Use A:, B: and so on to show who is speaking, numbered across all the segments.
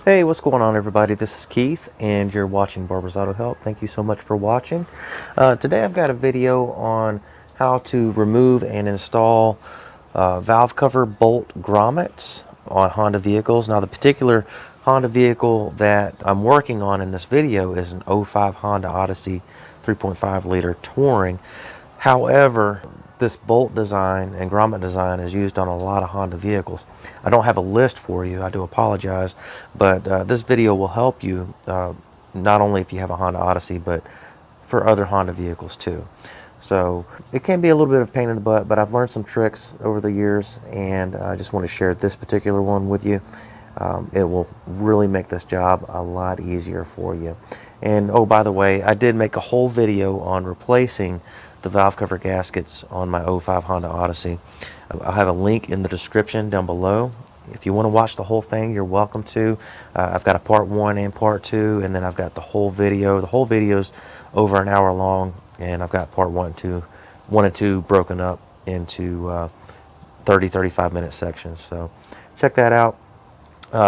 A: Hey, what's going on, everybody? This is Keith, and you're watching Barber's Auto Help. Thank you so much for watching. Today I've got a video on how to remove and install valve cover bolt grommets on Honda vehicles. Now, the particular Honda vehicle that I'm working on in this video is an '05 Honda Odyssey 3.5 liter Touring. However, this bolt design and grommet design is used on a lot of Honda vehicles. I don't have a list for you, I do apologize, but this video will help you not only if you have a Honda Odyssey, but for other Honda vehicles too. So it can be a little bit of a pain in the butt, but I've learned some tricks over the years, and I just want to share this particular one with you. It will really make this job a lot easier for you. And oh, by the way, I did make a whole video on replacing the valve cover gaskets on my '05 Honda Odyssey. I'll have a link in the description down below. If you want to watch the whole thing, you're welcome to. I've got a part 1 and part 2, and then I've got the whole video. The whole video's over an hour long, and I've got part 1 and 2 broken up into 30-35 minute sections. So check that out.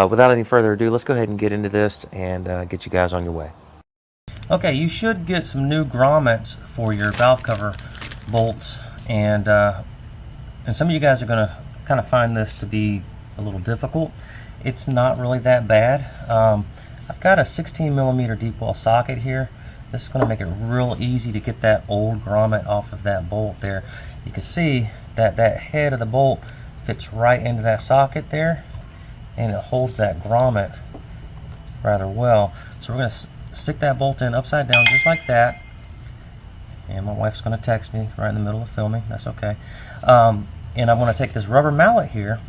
A: Without any further ado, let's go ahead and get into this and get you guys on your way. Okay, you should get some new grommets for your valve cover bolts, and some of you guys are going to kind of find this to be a little difficult. It's not really that bad. I've got a 16 millimeter deep well socket here. This is going to make it real easy to get that old grommet off of that bolt there. You can see that that head of the bolt fits right into that socket there, and it holds that grommet rather well. So we're going to stick that bolt in upside down just like that, and my wife's going to text me right in the middle of filming. That's okay. And I'm going to take this rubber mallet here.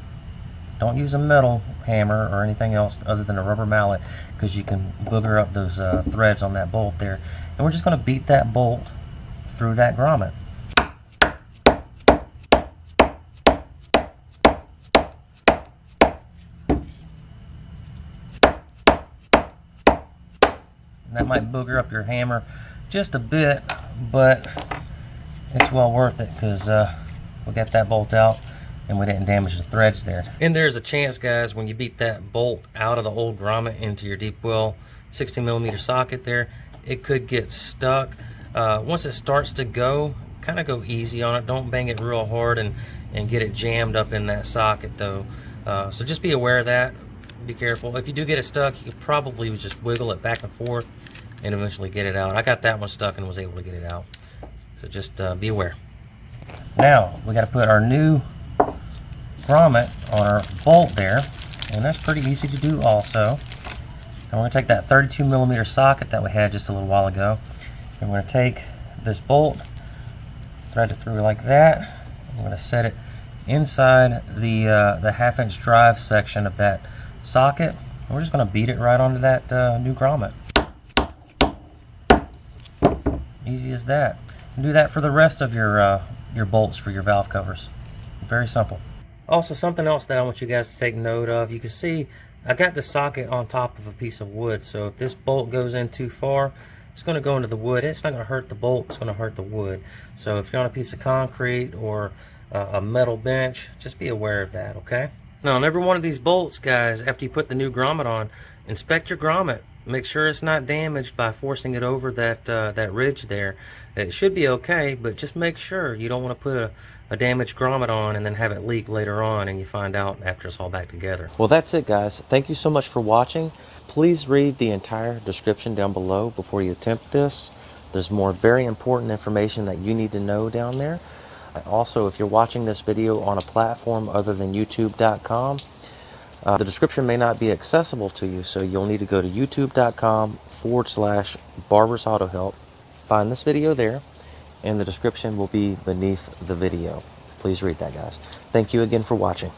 A: Don't use a metal hammer or anything else other than a rubber mallet, because you can booger up those threads on that bolt there. And we're just going to beat that bolt through that grommet. That might booger up your hammer just a bit, but it's well worth it, because we got that bolt out and we didn't damage the threads there. And there's a chance, guys, when you beat that bolt out of the old grommet into your deep well 16 millimeter socket there, it could get stuck. Once it starts to go, kind of go easy on it. Don't bang it real hard and get it jammed up in that socket though. So just be aware of that. Be careful. If you do get it stuck, you could probably just wiggle it back and forth and eventually get it out. I got that one stuck and was able to get it out. So just be aware. Now we got to put our new grommet on our bolt there, and that's pretty easy to do also. And we're going to take that 32 millimeter socket that we had just a little while ago, and we're going to take this bolt, thread it through like that. I'm going to set it inside the 1/2 inch drive section of that socket. And we're just going to beat it right onto that new grommet. Easy as that. And do that for the rest of your bolts for your valve covers. Very simple. Also, something else that I want you guys to take note of. You can see I got the socket on top of a piece of wood, so if this bolt goes in too far, it's going to go into the wood. It's not going to hurt the bolt, it's going to hurt the wood. So if you're on a piece of concrete or a metal bench, just be aware of that, okay? Now, on every one of these bolts, guys, after you put the new grommet on, inspect your grommet. Make sure it's not damaged by forcing it over that ridge there. It should be okay, but just make sure. You don't want to put a damaged grommet on and then have it leak later on and you find out after it's all back together. Well, that's it, guys. Thank you so much for watching. Please read the entire description down below before you attempt this. There's more very important information that you need to know down there. Also, if you're watching this video on a platform other than youtube.com, the description may not be accessible to you, so you'll need to go to youtube.com/Barber's Auto Help. Find this video there, and the description will be beneath the video. Please read that, guys. Thank you again for watching.